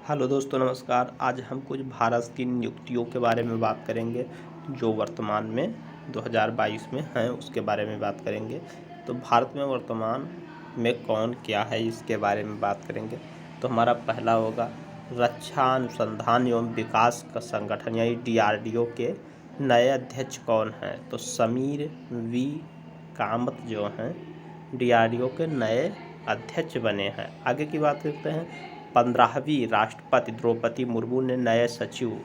Hello दोस्तों, नमस्कार। आज हम कुछ भारत की नियुक्तियों के बारे में बात करेंगे जो वर्तमान में 2022 में हैं, उसके बारे में बात करेंगे। तो भारत में वर्तमान में कौन क्या है इसके बारे में बात करेंगे। तो हमारा पहला होगा रक्षा अनुसंधान एवं विकास का संगठन यानी DRDO के नए अध्यक्ष कौन हैं। तो समीर वी कामत जो हैं DRDO के नए अध्यक्ष बने हैं। आगे की बात करते हैं। 15वीं राष्ट्रपति द्रौपदी मुर्मू ने नए सचिव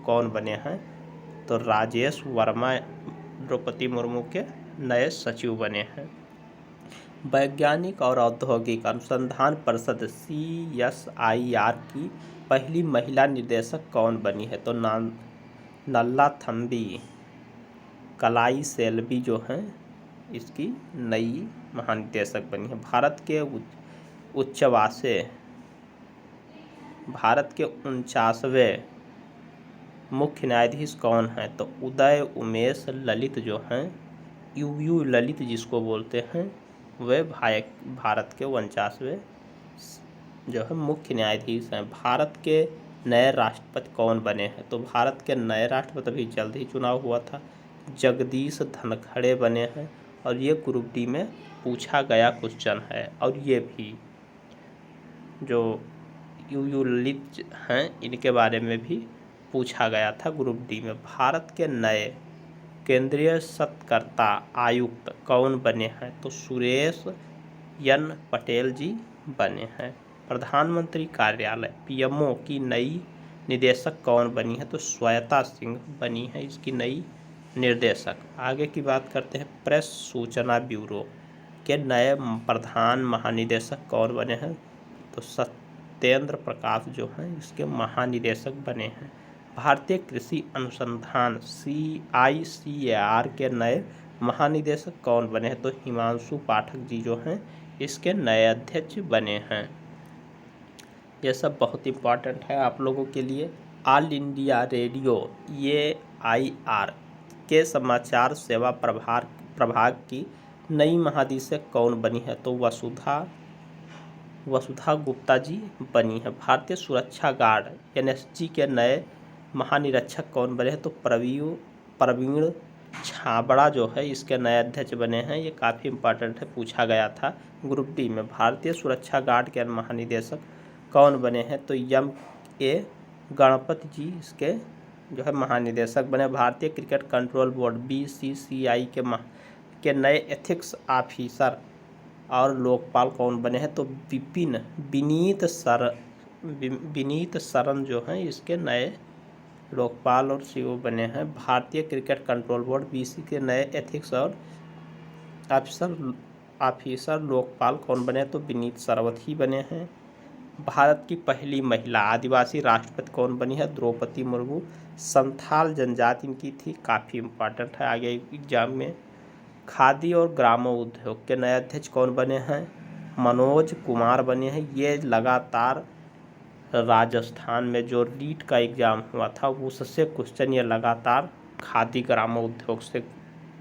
कौन बने हैं। तो राजेश वर्मा द्रौपदी मुर्मू के नए सचिव बने हैं। वैज्ञानिक और औद्योगिक अनुसंधान परिषद CSIR की पहली महिला निदेशक कौन बनी है। तो नल्लाथम्बी कलाई सेल्वी जो हैं इसकी नई महानिदेशक बनी है। भारत के 49वें मुख्य न्यायाधीश कौन हैं। तो उदय उमेश ललित जो हैं, UU ललित जिसको बोलते हैं, वे भारत के 49वें जो है मुख्य न्यायाधीश हैं। भारत के नए राष्ट्रपति कौन बने हैं। तो भारत के नए राष्ट्रपति अभी जल्द ही चुनाव हुआ था, जगदीश धनखड़े बने हैं। और ये ग्रुप डी में पूछा गया क्वेश्चन है। और ये भी जो UU ललित हैं इनके बारे में भी पूछा गया था ग्रुप डी में। भारत के नए केंद्रीय सत्कर्ता आयुक्त कौन बने हैं। तो सुरेश एन पटेल जी बने हैं। प्रधानमंत्री कार्यालय PMO की नई निदेशक कौन बनी है। तो श्वेता सिंह बनी है इसकी नई निर्देशक। आगे की बात करते हैं। प्रेस सूचना ब्यूरो के नए प्रधान महानिदेशक कौन बने हैं। तो सत्येंद्र प्रकाश जो हैं इसके महानिदेशक बने हैं। भारतीय कृषि अनुसंधान CICAR के नए महानिदेशक कौन बने हैं। तो हिमांशु पाठक जी जो हैं इसके नए अध्यक्ष बने हैं। यह सब बहुत इम्पॉर्टेंट है आप लोगों के लिए। ऑल इंडिया रेडियो AIR के समाचार सेवा प्रभाग की नई महानिदेशक कौन बनी है। तो वसुधा गुप्ता जी बनी है। भारतीय सुरक्षा गार्ड NSG के नए महानिरीक्षक कौन बने हैं। तो प्रवीण छाबड़ा जो है इसके नए अध्यक्ष बने हैं। ये काफ़ी इम्पोर्टेंट है, पूछा गया था ग्रुप डी में। भारतीय सुरक्षा गार्ड के महानिदेशक कौन बने हैं। तो MA गणपति जी इसके जो है महानिदेशक बने। भारतीय क्रिकेट कंट्रोल बोर्ड BCCI के नए एथिक्स ऑफिसर और लोकपाल कौन बने हैं। तो विनीत सरन जो हैं इसके नए लोकपाल और CO बने हैं। भारतीय क्रिकेट कंट्रोल बोर्ड BC के नए एथिक्स और ऑफिसर लोकपाल कौन बने हैं। तो विनीत सरवत ही बने हैं। भारत की पहली महिला आदिवासी राष्ट्रपति कौन बनी है। द्रौपदी मुर्मू। संथाल जनजाति इनकी थी, काफ़ी इम्पोर्टेंट है आगे एग्जाम में। खादी और ग्रामोद्योग के नए अध्यक्ष कौन बने हैं। मनोज कुमार बने हैं। ये लगातार राजस्थान में जो रीट का एग्ज़ाम हुआ था उससे क्वेश्चन ये लगातार खादी ग्रामोद्योग से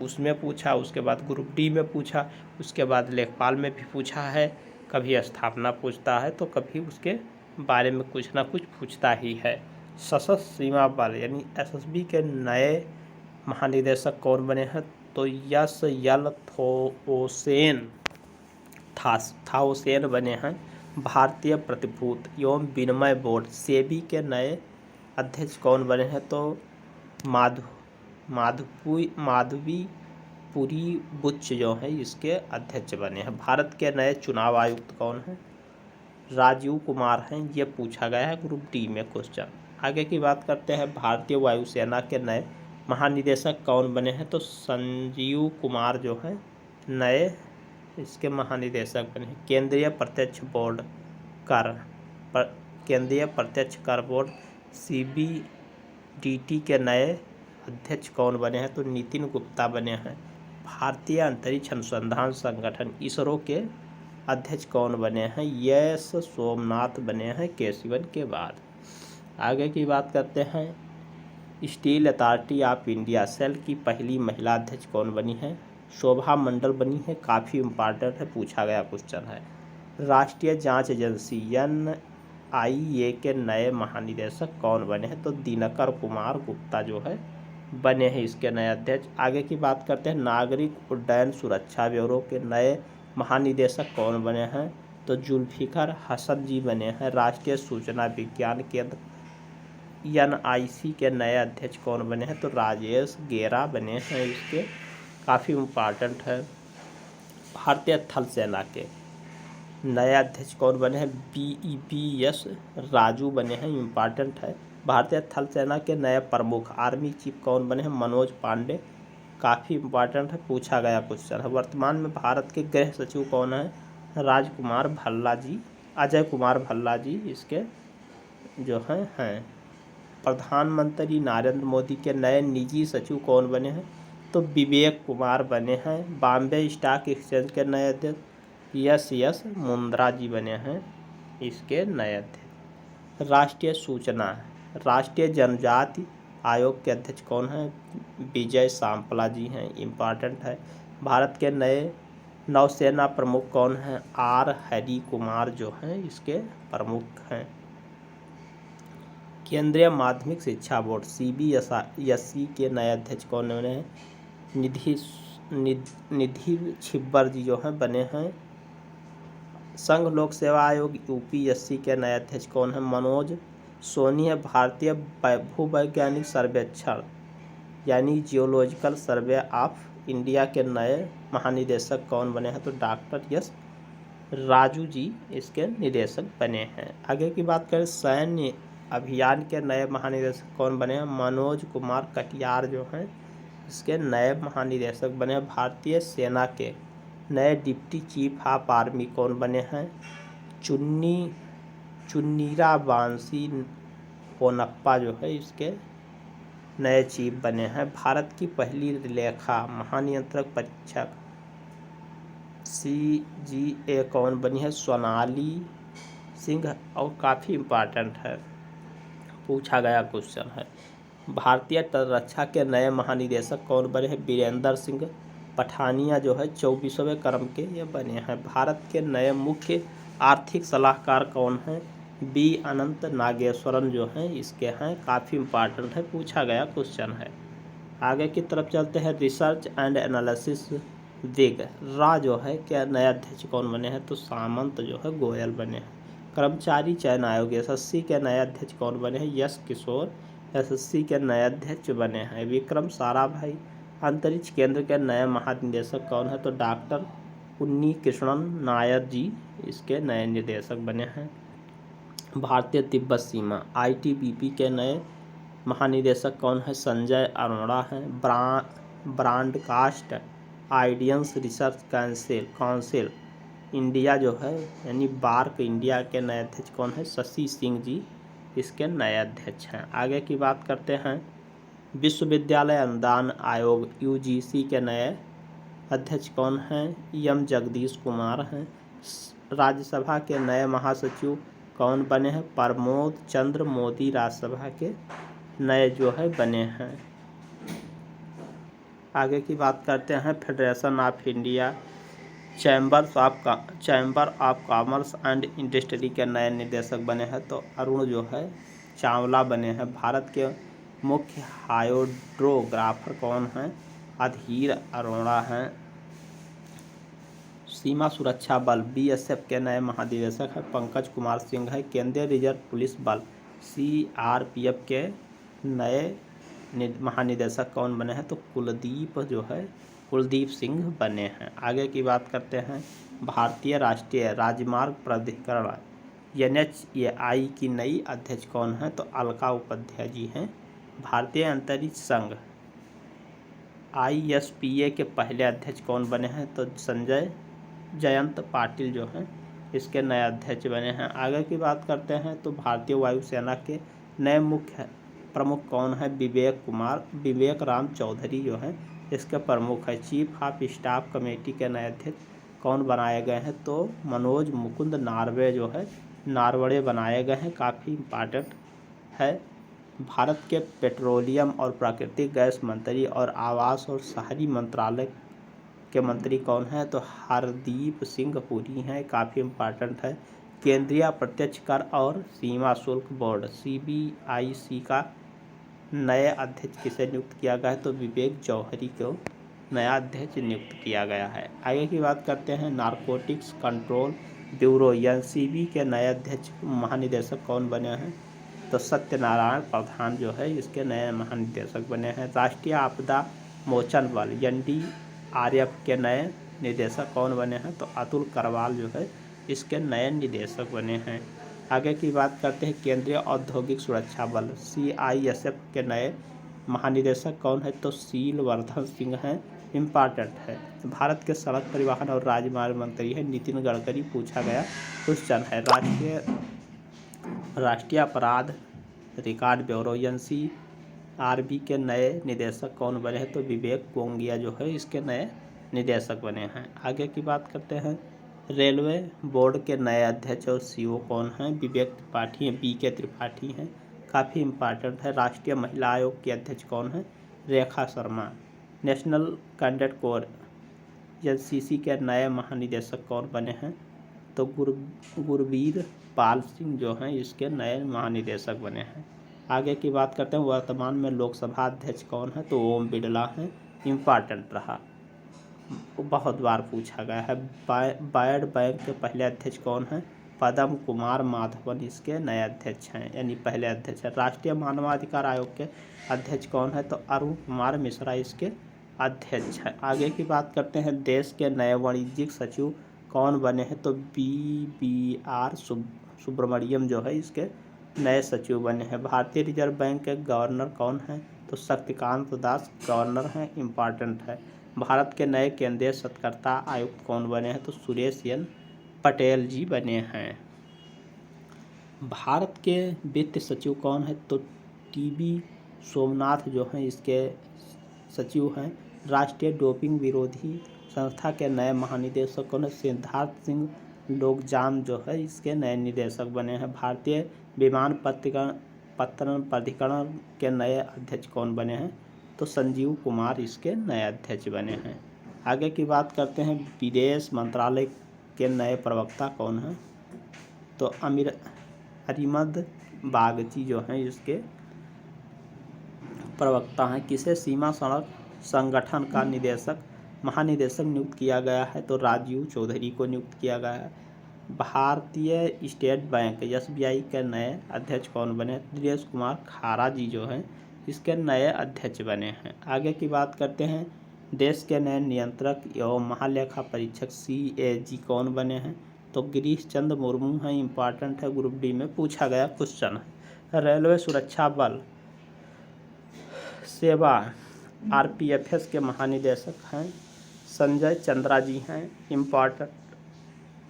उसमें पूछा, उसके बाद ग्रुप डी में पूछा, उसके बाद लेखपाल में भी पूछा है। कभी स्थापना पूछता है तो कभी उसके बारे में कुछ ना कुछ पूछता ही है। सशस्त्र सीमा बल यानी SSB के नए महानिदेशक कौन बने हैं। तो यस यल थाओसेन बने हैं। भारतीय प्रतिभूति एवं विनिमय बोर्ड SEBI के नए अध्यक्ष कौन बने हैं। तो माधवी पुरी बुच्च जो है इसके अध्यक्ष बने हैं। भारत के नए चुनाव आयुक्त कौन हैं। राजीव कुमार हैं। ये पूछा गया है ग्रुप डी में क्वेश्चन। आगे की बात करते हैं। भारतीय वायुसेना के नए महानिदेशक कौन बने हैं। तो संजीव कुमार जो हैं नए इसके महानिदेशक बने हैं। केंद्रीय प्रत्यक्ष कर बोर्ड CBDT के नए अध्यक्ष कौन बने हैं। तो नितिन गुप्ता बने हैं। भारतीय अंतरिक्ष अनुसंधान संगठन ISRO के अध्यक्ष कौन बने हैं। यस सोमनाथ बने हैं केसिवन के बाद। आगे की बात करते हैं। Steel Authority of India SAIL की पहली महिला अध्यक्ष कौन बनी है। शोभा मंडल बनी है, काफ़ी इम्पॉर्टेंट है, पूछा गया क्वेश्चन है। राष्ट्रीय जांच एजेंसी IAEA के नए महानिदेशक कौन बने हैं? तो दिनकर कुमार गुप्ता जो है बने हैं इसके नए अध्यक्ष। आगे की बात करते हैं, नागरिक उड्डयन सुरक्षा ब्यूरो के नए महानिदेशक कौन बने हैं? तो जुल्फिकार हसन जी बने हैं। राष्ट्रीय सूचना विज्ञान केंद्र NIC के नए अध्यक्ष कौन बने हैं? तो राजेश गेरा बने हैं इसके, काफ़ी इम्पॉर्टेंट है। भारतीय थल सेना के नए अध्यक्ष कौन बने हैं? BES राजू बने हैं, इम्पॉर्टेंट है। भारतीय थल सेना के नए प्रमुख आर्मी चीफ कौन बने हैं? मनोज पांडे, काफ़ी इम्पॉर्टेंट है, पूछा गया क्वेश्चन है। वर्तमान में भारत के गृह सचिव कौन है? राजकुमार भल्ला जी, अजय कुमार भल्ला जी इसके जो हैं। प्रधानमंत्री नरेंद्र मोदी के नए निजी सचिव कौन बने हैं? तो विवेक कुमार बने हैं। बॉम्बे स्टॉक एक्सचेंज के नए अध्यक्ष यस मुंद्रा जी बने हैं इसके नए अध्यक्ष। राष्ट्रीय जनजाति आयोग के अध्यक्ष कौन हैं? विजय सांपला जी हैं, इम्पॉर्टेंट है। भारत के नए नौसेना प्रमुख कौन हैं? R हरि कुमार जो हैं इसके प्रमुख हैं। केंद्रीय माध्यमिक शिक्षा बोर्ड CBSE के नए अध्यक्ष कौन बने हैं? निधि छिब्बर जी जो हैं बने हैं। संघ लोक सेवा आयोग UPSC के नए अध्यक्ष कौन हैं? मनोज सोनी है। भारतीय भूवैज्ञानिक सर्वेक्षण यानी जियोलॉजिकल सर्वे ऑफ इंडिया के नए महानिदेशक कौन बने हैं? तो डॉक्टर एस राजू जी इसके निदेशक बने हैं। आगे की बात करें, सैन्य अभियान के नए महानिदेशक कौन बने हैं? मनोज कुमार कटियार जो हैं इसके नए महानिदेशक बने हैं। भारतीय सेना के नए डिप्टी चीफ ऑफ आर्मी कौन बने हैं? चुन्नीरा बांसी पोनप्पा जो है इसके नए चीफ बने हैं। भारत की पहली लेखा महानियंत्रक परीक्षक CGA कौन बनी है? सोनाली सिंह, और काफ़ी इम्पॉर्टेंट है, पूछा गया क्वेश्चन है। भारतीय तट रक्षा के नए महानिदेशक कौन बने हैं? बीरेंद्र सिंह पठानिया जो है 24वें क्रम के ये बने हैं। भारत के नए मुख्य आर्थिक सलाहकार कौन हैं? B अनंत नागेश्वरन जो हैं इसके हैं, काफ़ी इम्पॉर्टेंट है, पूछा गया क्वेश्चन है। आगे की तरफ चलते हैं, रिसर्च एंड एनालिसिस विग रा जो है क्या नए अध्यक्ष कौन बने हैं? तो सामंत जो है गोयल बने हैं। कर्मचारी चयन आयोग SSC के नए अध्यक्ष कौन बने हैं? यश किशोर SSC के नए अध्यक्ष बने हैं। विक्रम साराभाई अंतरिक्ष केंद्र के नए महानिदेशक कौन है? तो डॉक्टर उन्नी कृष्णन नायर जी इसके नए निदेशक बने हैं। भारतीय तिब्बत सीमा ITBP के नए महानिदेशक कौन है? संजय अरोड़ा हैं। Broadcast audience research council India जो है यानी बार्क इंडिया के नए अध्यक्ष कौन है? शशि सिंह जी इसके नए अध्यक्ष हैं। आगे की बात करते हैं, विश्वविद्यालय अनुदान आयोग UGC के नए अध्यक्ष कौन हैं? M जगदीश कुमार हैं। राज्यसभा के नए महासचिव कौन बने हैं? प्रमोद चंद्र मोदी राज्यसभा के नए जो है बने हैं। आगे की बात करते हैं, federation of India chamber of commerce and industry के नए निदेशक बने हैं। तो अरुण जो है चावला बने हैं। भारत के मुख्य हाइड्रोग्राफर कौन हैं? अधीर अरोड़ा हैं। सीमा सुरक्षा बल BSF के नए महानिदेशक हैं पंकज कुमार सिंह है। केंद्रीय रिजर्व पुलिस बल CRPF के नए महानिदेशक कौन बने हैं? तो कुलदीप सिंह बने हैं। आगे की बात करते हैं, भारतीय राष्ट्रीय राजमार्ग प्राधिकरण NHAI की नई अध्यक्ष कौन है? तो अलका उपाध्याय जी हैं। भारतीय अंतरिक्ष संघ ISPA के पहले अध्यक्ष कौन बने हैं? तो संजय जयंत पाटिल जो हैं इसके नए अध्यक्ष बने हैं। आगे की बात करते हैं, तो भारतीय वायुसेना के नए मुख्य प्रमुख कौन है? विवेक राम चौधरी जो हैं इसके प्रमुख है। चीफ ऑफ स्टाफ कमेटी के नए अध्यक्ष कौन बनाए गए हैं? तो मनोज मुकुंद नारवड़े बनाए गए हैं, काफ़ी इम्पॉर्टेंट है। भारत के पेट्रोलियम और प्राकृतिक गैस मंत्री और आवास और शहरी मंत्रालय के मंत्री कौन है? तो हरदीप सिंह पुरी हैं, काफ़ी इम्पॉर्टेंट है। केंद्रीय अप्रत्यक्ष कर और सीमा शुल्क बोर्ड CBIC का नए अध्यक्ष किसे नियुक्त किया गया है? तो विवेक जौहरी को नया अध्यक्ष नियुक्त किया गया है। आगे की बात करते हैं। नारकोटिक्स कंट्रोल ब्यूरो NCB के नए अध्यक्ष महानिदेशक कौन बने हैं? तो सत्यनारायण प्रधान जो है इसके नए महानिदेशक बने हैं। राष्ट्रीय आपदा मोचन बल NDRF के नए निदेशक कौन बने हैं? तो अतुल करवाल जो है इसके नए निदेशक बने हैं। आगे की बात करते हैं। केंद्रीय औद्योगिक सुरक्षा बल CISF के नए महानिदेशक कौन है? तो शीलवर्धन सिंह हैं। इम्पॉर्टेंट है। भारत के सड़क परिवहन और राजमार्ग मंत्री है नितिन गडकरी। पूछा गया क्वेश्चन है। राष्ट्रीय अपराध रिकॉर्ड ब्यूरो NCRB के नए निदेशक कौन बने हैं? तो विवेक गोंगिया जो है इसके नए निदेशक बने हैं। आगे की बात करते हैं। रेलवे बोर्ड के नए अध्यक्ष और CEO कौन हैं? विवेक त्रिपाठी हैं। BK त्रिपाठी हैं। काफ़ी इम्पॉर्टेंट है। राष्ट्रीय महिला आयोग के अध्यक्ष कौन है? Rekha Sharma. National Cadet Corps NCC के नए महानिदेशक कौन बने हैं? तो गुरवीर पाल सिंह जो हैं इसके नए महानिदेशक बने हैं। आगे की बात करते हैं। वर्तमान में लोकसभा अध्यक्ष कौन है? तो ओम बिरला हैं। इम्पॉर्टेंट रहा, बहुत बार पूछा गया है। वर्ल्ड बैंक के पहले अध्यक्ष कौन हैं? पद्म कुमार माधवन इसके नए अध्यक्ष हैं, यानी पहले अध्यक्ष हैं। राष्ट्रीय मानवाधिकार आयोग के अध्यक्ष कौन है? तो अरुण कुमार मिश्रा इसके अध्यक्ष हैं। आगे की बात करते हैं। देश के नए वाणिज्यिक सचिव कौन बने हैं? तो BBR सुब्रमण्यम जो है इसके नए सचिव बने हैं। भारतीय रिजर्व बैंक के गवर्नर कौन हैं? तो शक्तिकांत दास गवर्नर हैं। इम्पॉर्टेंट है। भारत के नए केंद्रीय सतर्कता आयुक्त कौन बने हैं? तो सुरेश N पटेल जी बने हैं। भारत के वित्त सचिव कौन है? तो TB सोमनाथ जो हैं इसके सचिव हैं। राष्ट्रीय डोपिंग विरोधी संस्था के नए महानिदेशक कौन है? सिद्धार्थ सिंह लोकजाम जो है इसके नए निदेशक बने हैं। भारतीय विमानपत्तन प्राधिकरण के नए अध्यक्ष कौन बने हैं? तो संजीव कुमार इसके नए अध्यक्ष बने हैं। आगे की बात करते हैं। विदेश मंत्रालय के नए प्रवक्ता कौन हैं? तो अरिमद बागची जो हैं इसके प्रवक्ता हैं। किसे सीमा सड़क संगठन का महानिदेशक नियुक्त किया गया है? तो राजीव चौधरी को नियुक्त किया गया है। भारतीय स्टेट बैंक SBI के नए अध्यक्ष कौन बने? दिनेश कुमार खारा जी जो हैं इसके नए अध्यक्ष बने हैं। आगे की बात करते हैं। देश के नए नियंत्रक एवं महालेखा परीक्षक CAG कौन बने हैं? तो गिरीश चंद्र मुर्मू हैं। इम्पॉर्टेंट है, ग्रुप D में पूछा गया क्वेश्चन है। रेलवे सुरक्षा बल सेवा RPFS के महानिदेशक हैं संजय चंद्रा जी हैं। इम्पॉर्टेंट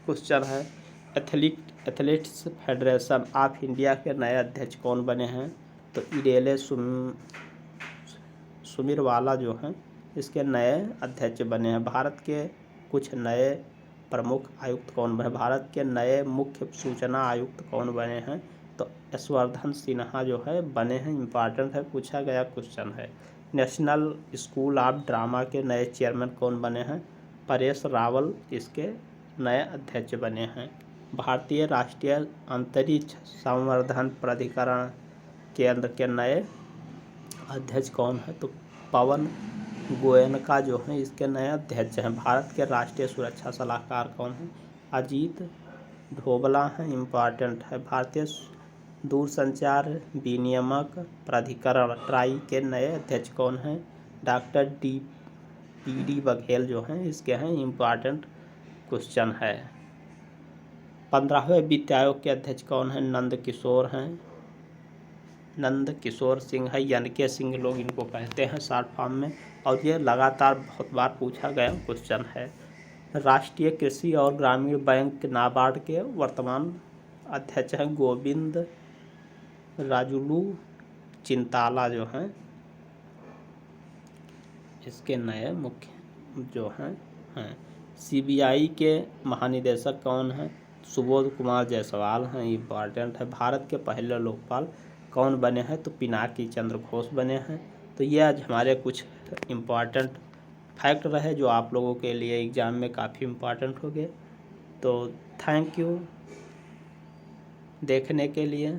क्वेश्चन है। एथलेटिक्स फेडरेशन ऑफ इंडिया के नए अध्यक्ष कौन बने हैं? तो इरेले सुमिरवाला जो हैं इसके नए अध्यक्ष बने हैं। भारत के कुछ नए प्रमुख आयुक्त कौन बने? भारत के नए मुख्य सूचना आयुक्त कौन बने हैं? तो यशवर्धन सिन्हा जो है बने हैं। इम्पॉर्टेंट है, पूछा गया क्वेश्चन है। नेशनल स्कूल ऑफ ड्रामा के नए चेयरमैन कौन बने हैं? परेश रावल इसके नए अध्यक्ष बने हैं। भारतीय राष्ट्रीय अंतरिक्ष संवर्धन प्राधिकरण केंद्र के नए अध्यक्ष कौन है? तो पवन गोयनका जो हैं इसके नए अध्यक्ष हैं। भारत के राष्ट्रीय सुरक्षा सलाहकार कौन हैं? अजीत ढोबला हैं। इम्पॉर्टेंट है। भारतीय दूरसंचार विनियामक प्राधिकरण ट्राई के नए अध्यक्ष कौन हैं? डॉक्टर PD बघेल जो हैं इसके हैं। इम्पॉर्टेंट क्वेश्चन है। 15वें वित्त आयोग के अध्यक्ष कौन हैं? नंद किशोर सिंह है। NK सिंह लोग इनको कहते हैं शॉर्ट फॉर्म में, और ये लगातार बहुत बार पूछा गया क्वेश्चन है। राष्ट्रीय कृषि और ग्रामीण बैंक नाबार्ड के वर्तमान अध्यक्ष हैं गोविंद राजुलू चिंताला जो हैं इसके नए मुख्य जो हैं। CBI के महानिदेशक कौन हैं? सुबोध कुमार जायसवाल हैं। इम्पॉर्टेंट है। भारत के पहले लोकपाल कौन बने हैं? तो पिनाकी चंद्र घोष बने हैं। तो ये आज हमारे कुछ इम्पॉर्टेंट फैक्ट रहे जो आप लोगों के लिए एग्ज़ाम में काफ़ी इम्पॉर्टेंट हो गए। तो थैंक यू। देखने के लिए।